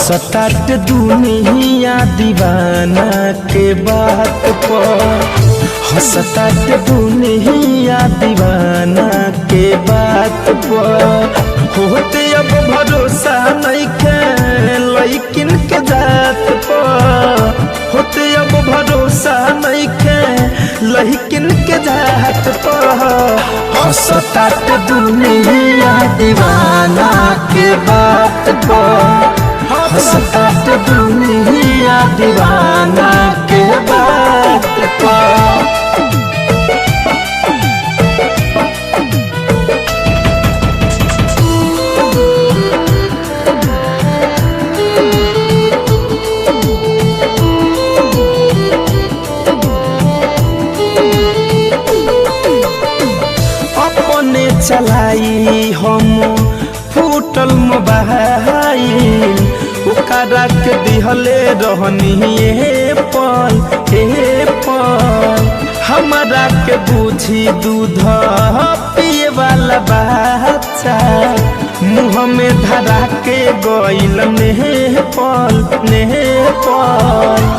हंसतात दुनिया दीवाना के बात पर, हंसतात दुनिया दीवाना के बात पर। होते अब भरोसा नहीं के लइकिन के जात पर, होते अब भरोसा नहीं के लइकिन के जात पर। हंसतात दुनिया दीवाना के बात पर, हंसतात दुनिया दीवाना के बात पर। अपने चलाई हम फूटल मोबाइल, ओकरा के दिहले रहनी ए पल ए पल। हमारा के बुझी दूध पिए वाला बच्चा, मुँह में धरा के गइल नेपाल नेपाल।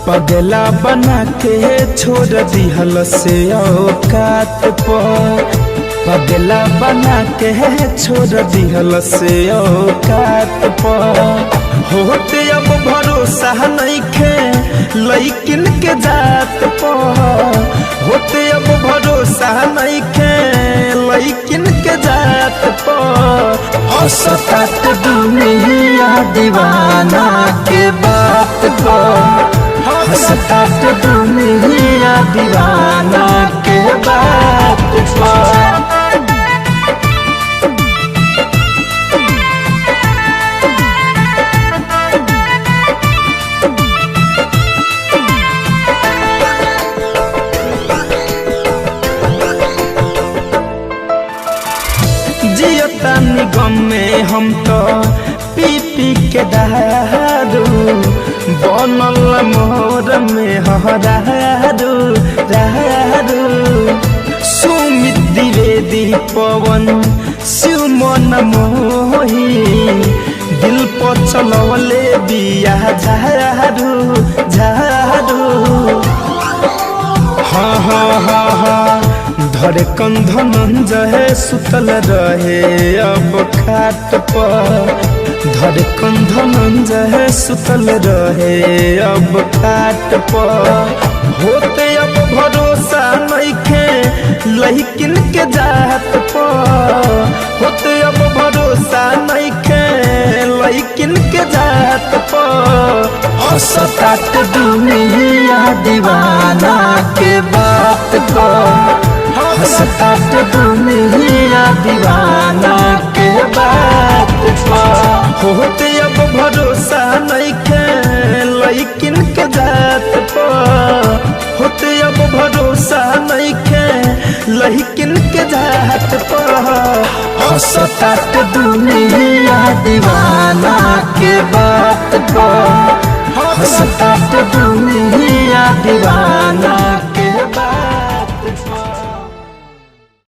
पगला बना के छोड़ दिहल से औकात पर, पगला बना के छोड़ दिहल से औकात पर। होते अब भरोसा नहीं खे लइकिन के जात पर, होते अब भरोसा नहीं खे लइकिन के जात पर। हंसतात दुनिया दीवाना के बात पर, हंसतात दुनिया दीवाना के बात पर। जियता निगम में हम तो पी पी के दारू, बनल मोर में हरारू रारू। सुमित द्विवेदी पवन शिव मन मोही, दिल पर चलवले बिया झारू झारू। हाँ हाँ हाँ हाँ धड़कन धनंजय सुतल रहे अब खाट पर, धड़कन धनंजय सुतल रहे अब खाट पर। होते अब भरोसा नहीं खे लइकिन के जात पर, होते अब भरोसा नहीं खे लइकिन के जात पर। हंसतात दुनिया दीवाना के बात पर, हंसतात दुनिया दीवाना के बात पर। होते अब भरोसा नहीं खे लइकिन के जात पर, होते अब भरोसा नहीं खे लइकिन के जात पर। हंसतात दुनिया दीवाना के बात पर, हंसतात दुनिया दीवाना